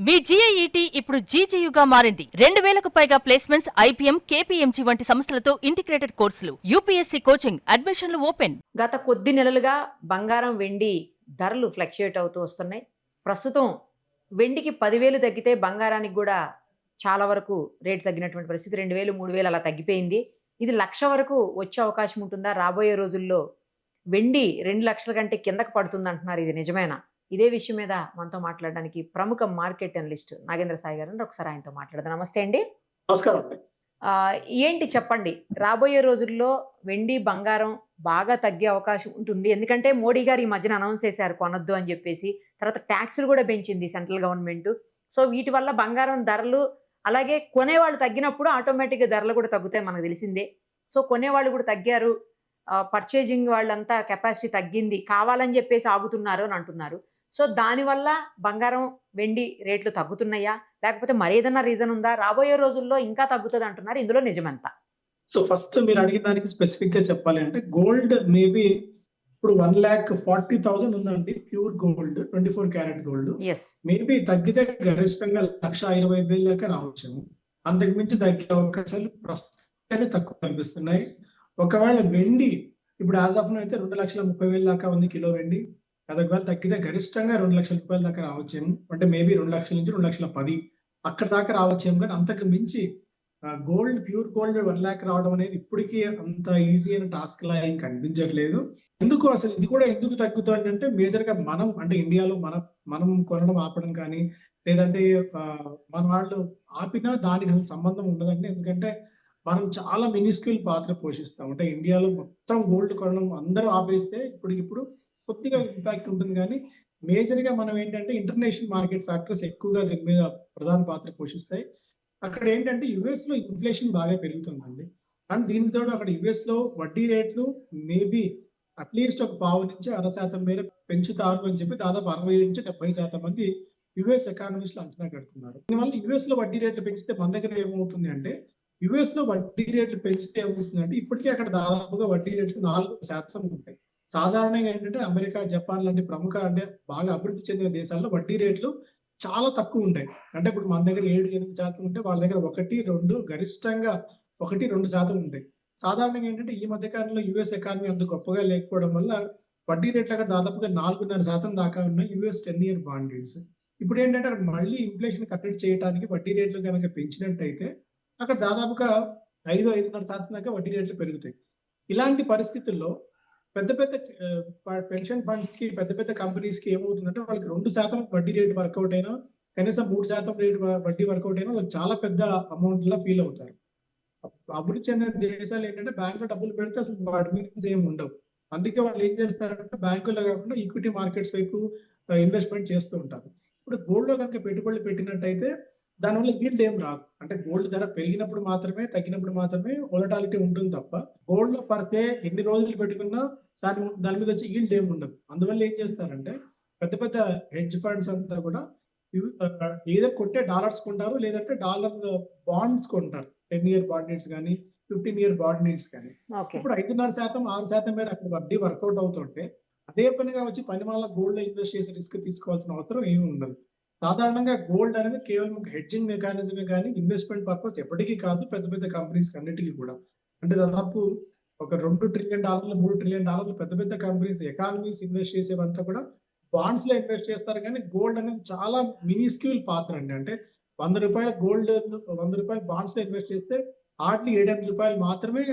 మీ GIET ఇప్పుడు GGUగా మారింది. 2000కు పైగా ప్లేస్మెంట్స్, IPM, KPMG వంటి సంస్థలతో ఇంటిగ్రేటెడ్ కోర్సులు, UPSC కోచింగ్, అడ్మిషన్లు ఓపెన్. గత కొద్ది నెలలుగా బంగారం, వెండి ధరలు ఫ్లక్చుయేట్ అవుతూ వస్తున్నాయి. ప్రస్తుతం వెండికి 10,000 తగ్గితే బంగారానికి కూడా చాలా వరకు రేటు తగ్గినటువంటి పరిస్థితి. 2,000, 3,000 అలా తగ్గిపోయింది. ఇది 1,00,000 వరకు వచ్చే అవకాశం ఉంటుందా? రాబోయే రోజుల్లో వెండి 2,00,000 కంటే కిందకు పడుతుందంటున్నారు. ఇది నిజమేనా? ఇదే విషయం మీద మనతో మాట్లాడడానికి ప్రముఖ మార్కెట్ అనలిస్ట్ నాగేంద్ర సాయి గారు ఉన్నారు. ఒకసారి ఆయనతో మాట్లాడదాం. నమస్తే అండి. నమస్కారం అండి. ఏంటి చెప్పండి, రాబోయే రోజుల్లో వెండి, బంగారం బాగా తగ్గే అవకాశం ఉంటుంది. ఎందుకంటే మోడీ గారు ఈ మధ్యన అనౌన్స్ చేశారు కొనొద్దు అని చెప్పేసి. తర్వాత ట్యాక్సులు కూడా పెంచింది సెంట్రల్ గవర్నమెంట్. సో వీటి వల్ల బంగారం ధరలు, అలాగే కొనేవాళ్ళు తగ్గినప్పుడు ఆటోమేటిక్గా ధరలు కూడా తగ్గుతాయి, మనకు తెలిసిందే. సో కొనేవాళ్ళు కూడా తగ్గారు, పర్చేజింగ్ వాళ్ళంతా కెపాసిటీ తగ్గింది, కావాలని చెప్పేసి ఆగుతున్నారు అని అంటున్నారు. సో దానివల్ల బంగారం, వెండి రేట్లు తగ్గుతున్నాయా, లేకపోతే మరేదన్నా రీజన్ ఉందా? రాబోయే రోజుల్లో ఇంకా తగ్గుతుంది అంటున్నారు. ఇందులో నిజమెంత? సో ఫస్ట్ మీరు అడిగిన దానికి స్పెసిఫిక్ గా చెప్పాలి అంటే, గోల్డ్ మేబీ ఇప్పుడు 1,40,000 ఉందండి pure gold, 24 carat gold. Maybe తగ్గితే గరిష్టంగా 1,25,000 దాకా రావచ్చు. అంతకు మించి తగ్గే అవకాశాలు ప్రస్తుతం తక్కువ కనిపిస్తున్నాయి. ఒకవేళ వెండి ఇప్పుడు యాజ్ ఆఫ్ అయితే 2,30,000 దాకా ఉంది కిలో వెండి. ఒకవేళ తగ్గితే గరిష్టంగా 2,00,000 రూపాయల దాకా రావచ్చేమో. అంటే మేబీ 2,00,000 నుంచి 2,10,000 అక్కడ దాకా రావచ్చేమో. కానీ అంతకు మించి గోల్డ్, ప్యూర్ గోల్డ్ 1,00,000 రావడం అనేది ఇప్పటికీ అంత ఈజీ అయిన టాస్క్ లా ఏం కనిపించట్లేదు. ఎందుకు అసలు ఇది కూడా ఎందుకు తగ్గుతుంది అంటే, మేజర్ గా మనం అంటే ఇండియాలో మనం కొనడం ఆపడం కానీ, లేదంటే మన వాళ్ళు ఆపినా దానికి అసలు సంబంధం ఉండదండి. ఎందుకంటే మనం చాలా మినిస్క్యూల్ పాత్ర పోషిస్తాం. అంటే ఇండియాలో మొత్తం గోల్డ్ కొనడం అందరూ ఆపేస్తే ఇప్పటికిప్పుడు కొద్దిగా ఇంపాక్ట్ ఉంటుంది. కానీ మేజర్ గా మనం ఏంటంటే ఇంటర్నేషనల్ మార్కెట్ ఫ్యాక్టర్స్ ఎక్కువగా దీని మీద ప్రధాన పాత్ర పోషిస్తాయి. అక్కడ ఏంటంటే యుఎస్ లో ఇన్ఫ్లేషన్ బాగా పెరుగుతుందండి. అండ్ దీనితో అక్కడ యుఎస్ లో వడ్డీ రేట్లు మేబీ అట్లీస్ట్ ఒక 1/2 నుంచి 1/2% మేర పెంచుతారు అని చెప్పి దాదాపు 60 నుంచి 70% మంది యుఎస్ ఎకానమిస్టులు అంచనా కడుతున్నారు. దీనివల్ల యుఎస్ లో వడ్డీ రేట్లు పెంచితే మన దగ్గర ఏమవుతుంది అంటే, యుఎస్ లో వడ్డీ రేట్లు పెంచితే ఏమవుతుందంటే, ఇప్పటికే అక్కడ దాదాపుగా వడ్డీ రేట్లు 4% ఉంటాయి. సాధారణంగా ఏంటంటే అమెరికా, జపాన్ లాంటి ప్రముఖ అంటే బాగా అభివృద్ధి చెందిన దేశాల్లో వడ్డీ రేట్లు చాలా తక్కువ ఉంటాయి. అంటే ఇప్పుడు మన దగ్గర 7-8% ఉంటే వాళ్ళ దగ్గర 1-2, గరిష్టంగా 1-2% ఉంటాయి. సాధారణంగా ఏంటంటే ఈ మధ్య కాలంలో యుఎస్ ఎకానమీ అంత గొప్పగా లేకపోవడం వల్ల వడ్డీ రేట్లు అక్కడ దాదాపుగా 4.5% దాకా ఉన్నాయి యుఎస్ 10-year బాండ్ రేట్స్. ఇప్పుడు ఏంటంటే అక్కడ మళ్ళీ ఇన్ఫ్లేషన్ కట్టడి చేయడానికి వడ్డీ రేట్లు కనుక పెంచినట్టయితే అక్కడ దాదాపుగా 5-5.5% దాకా వడ్డీ రేట్లు పెరుగుతాయి. ఇలాంటి పరిస్థితుల్లో పెద్ద పెద్ద పెన్షన్ ఫండ్స్ కి, పెద్ద పెద్ద కంపెనీస్ కి ఏమవుతుందంటే, వాళ్ళకి 2% వడ్డీ రేట్ వర్కౌట్ అయినా, కనీసం 3% రేట్ వడ్డీ వర్కౌట్ అయినా వాళ్ళకి చాలా పెద్ద అమౌంట్ లా ఫీల్ అవుతారు. అభివృద్ధి చెందిన దేశాలు ఏంటంటే బ్యాంకులో డబ్బులు పెడితే అసలు వాటి మీద ఏమి ఉండవు. అందుకే వాళ్ళు ఏం చేస్తారంటే బ్యాంకుల్లో కాకుండా ఈక్విటీ మార్కెట్స్ వైపు ఇన్వెస్ట్మెంట్ చేస్తూ ఉంటారు. ఇప్పుడు గోల్డ్ లో కనుక పెట్టుబడులు పెట్టినట్టయితే దానివల్ల ఈల్డ్ ఏం రాదు. అంటే గోల్డ్ ధర పెరిగినప్పుడు మాత్రమే, తగ్గినప్పుడు మాత్రమే వోలటాలిటీ ఉంటుంది తప్ప, గోల్డ్ లో పడితే ఎన్ని రోజులు పెట్టుకున్నా దాని మీద వచ్చి ఈల్డ్ ఏమి ఉండదు. అందువల్ల ఏం చేస్తారంటే పెద్ద పెద్ద హెడ్జ్ ఫండ్స్ అంతా కూడా ఏదో కొట్టే డాలర్స్ కొంటారు, లేదంటే డాలర్ బాండ్స్ కొంటారు. 10-year బాండ్ రేట్స్ కానీ, 15-year బాండ్ రేట్స్ కానీ. ఇప్పుడు 5.5%, 6% మీద అక్కడ వడ్డీ వర్కౌట్ అవుతుంటే అదే పనిగా వచ్చి పనిమాల గోల్డ్ లో ఇన్వెస్ట్ చేసి రిస్క్ తీసుకోవాల్సిన అవసరం ఏమి ఉండదు. సాధారణంగా గోల్డ్ అనేది కేవలం ఒక హెడ్జింగ్ మెకానిజమే కానీ ఇన్వెస్ట్మెంట్ పర్పస్ ఎప్పటికీ కాదు పెద్ద పెద్ద కంపెనీస్ అన్నిటికీ కూడా. అంటే దాదాపు ఒక $2 ట్రిలియన్, $3 ట్రిలియన్ పెద్ద పెద్ద కంపెనీస్, ఎకానమీస్ ఇన్వెస్ట్ చేసేవంతా కూడా బాండ్స్ లో ఇన్వెస్ట్ చేస్తారు. కానీ గోల్డ్ అనేది చాలా మినిస్క్యూల్ పాత్ర అండి. అంటే ₹100 గోల్డ్, ₹100 బాండ్స్ లో ఇన్వెస్ట్ చేస్తే హార్డ్లీ ₹7-8 మాత్రమే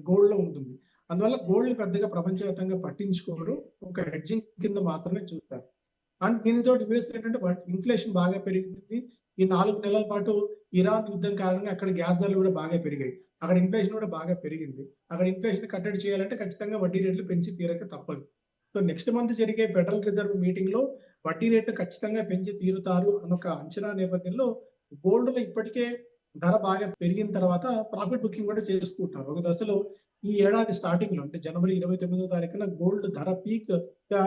గోల్డ్ లో ఉంటుంది. అందువల్ల గోల్డ్ పెద్దగా ప్రపంచవ్యాప్తంగా పట్టించుకోరు, ఒక హెడ్జింగ్ కింద మాత్రమే చూస్తారు. అండ్ దీనితో యుఎస్ ఏంటంటే ఇన్ఫ్లేషన్ బాగా పెరిగింది. ఈ 4 నెలల పాటు ఇరాన్ యుద్ధం కారణంగా అక్కడ గ్యాస్ ధరలు కూడా బాగా పెరిగాయి. అక్కడ ఇన్ఫ్లేషన్ కూడా బాగా పెరిగింది. అక్కడ ఇన్ఫ్లేషన్ కట్టడి చేయాలంటే ఖచ్చితంగా వడ్డీ రేట్లు పెంచి తీరక తప్పదు. సో నెక్స్ట్ మంత్ జరిగే ఫెడరల్ రిజర్వ్ మీటింగ్ లో వడ్డీ రేట్లు ఖచ్చితంగా పెంచి తీరుతారు అన్నొక అంచనా నేపథ్యంలో గోల్డ్ లో ఇప్పటికే ధర బాగా పెరిగిన తర్వాత ప్రాఫిట్ బుకింగ్ కూడా చేసుకుంటారు. ఒక దశలో ఈ ఏడాది స్టార్టింగ్ లో అంటే జనవరి 29వ తారీఖున గోల్డ్ ధర పీక్ గా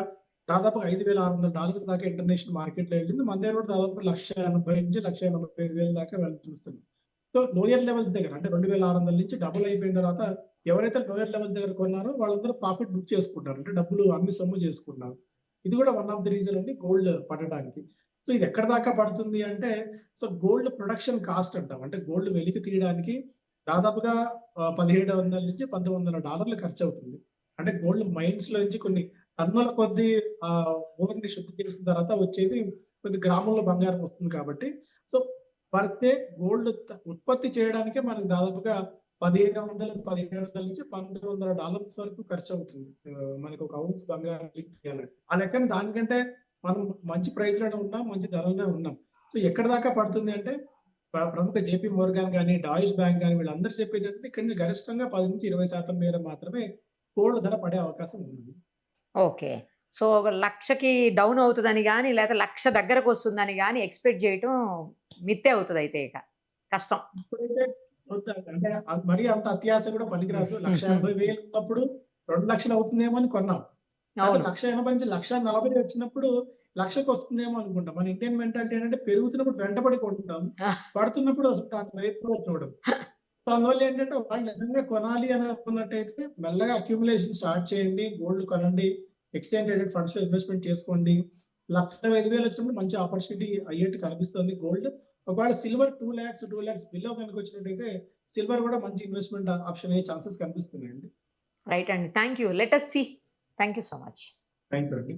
దాదాపు $5,600 దాకా ఇంటర్నేషనల్ మార్కెట్ లో వెళ్ళింది. మన దగ్గర కూడా దాదాపు 1,80,000 నుంచి 1,85,000 దాకా వెళ్ళి చూస్తుంది. సో లోయర్ లెవెల్స్ దగ్గర అంటే 2,600 నుంచి డబుల్ అయిపోయిన తర్వాత ఎవరైతే లోయర్ లెవెల్స్ దగ్గర కొన్నారో వాళ్ళందరూ ప్రాఫిట్ బుక్ చేసుకుంటారు. అంటే డబ్బులు అమ్మి సొమ్ము చేసుకుంటున్నారు. ఇది కూడా వన్ ఆఫ్ ది రీజన్ అండి గోల్డ్ పడడానికి. సో ఇది ఎక్కడ దాకా పడుతుంది అంటే, సో గోల్డ్ ప్రొడక్షన్ కాస్ట్ అంటాం. అంటే గోల్డ్ వెలికి తీయడానికి దాదాపుగా $1,700 నుంచి $1,900 ఖర్చు అవుతుంది. అంటే గోల్డ్ మైన్స్ లో నుంచి కొన్ని టన్నుల కొద్ది ఓర్ ని శుద్ధి చేసిన తర్వాత వచ్చేది కొద్ది గ్రాముల బంగారం వస్తుంది కాబట్టి, సో పర్ డే గోల్డ్ ఉత్పత్తి చేయడానికే మనకు దాదాపుగా $1,700 నుంచి $1,900 వరకు ఖర్చు అవుతుంది. మనకు ఒక ఔన్స్ బంగారం తీయాలంటే ఆ లెక్కన దానికంటే మనం మంచి ప్రైస్ లోనే ఉన్నాం, మంచి ధరలోనే ఉన్నాం. సో ఎక్కడ దాకా పడుతుంది అంటే, ప్రముఖ జేపీ మోర్గాన్ కానీ, డాయిష్ బ్యాంక్ కానీ వీళ్ళందరూ చెప్పేది ఏంటంటే ఇక్కడ నుంచి గరిష్టంగా 10 నుంచి 20% మేర మాత్రమే గోల్డ్ ధర పడే అవకాశం ఉంది. ఓకే. సో ఒక 1,00,000కి డౌన్ అవుతుందని కానీ, లేదా 1,00,000 దగ్గరకు వస్తుందని కానీ ఎక్స్పెక్ట్ చేయటం మిత్తే అవుతుంది అయితే ఇక కష్టం. ఇప్పుడైతే అంటే మరి అంత అత్యాశ కూడా పనికిరాదు. 1,80,000 ఉన్నప్పుడు 2,00,000 అవుతుందేమో అని కొన్నాం. 1,80,000 నుంచి 1,40,000 వచ్చినప్పుడు 1,00,000కి వస్తుందేమో అనుకుంటాం. మన ఇండియన్ మెంటాలిటీ ఏంటంటే పెరుగుతున్నప్పుడు వెంటబడి కొంటాం, పడుతున్నప్పుడు దాని వైపు కూడా చూడం. సో అందువల్ల ఏంటంటే వాళ్ళు నిజంగా కొనాలి అని అనుకున్నట్టయితే మెల్లగా అక్యుములేషన్ స్టార్ట్ చేయండి, గోల్డ్ కొనండి, ఎక్స్చేంజ్ ట్రేడెడ్ ఫండ్స్ లో ఇన్వెస్ట్మెంట్ చేసుకోండి. 1,05,000 వచ్చినప్పుడు మంచి ఆపర్చునిటీ అయ్యేట్టు కనిపిస్తుంది గోల్డ్. ఒకవేళ సిల్వర్ 2,00,000 బిలో కనుక వచ్చినట్టయితే సిల్వర్ కూడా మంచి ఇన్వెస్ట్మెంట్ ఆప్షన్ అయ్యే ఛాన్సెస్ కనిపిస్తున్నాయండి. రైట్ అండి. Thank you. Let us see. Thank you so much. Thank you అండి.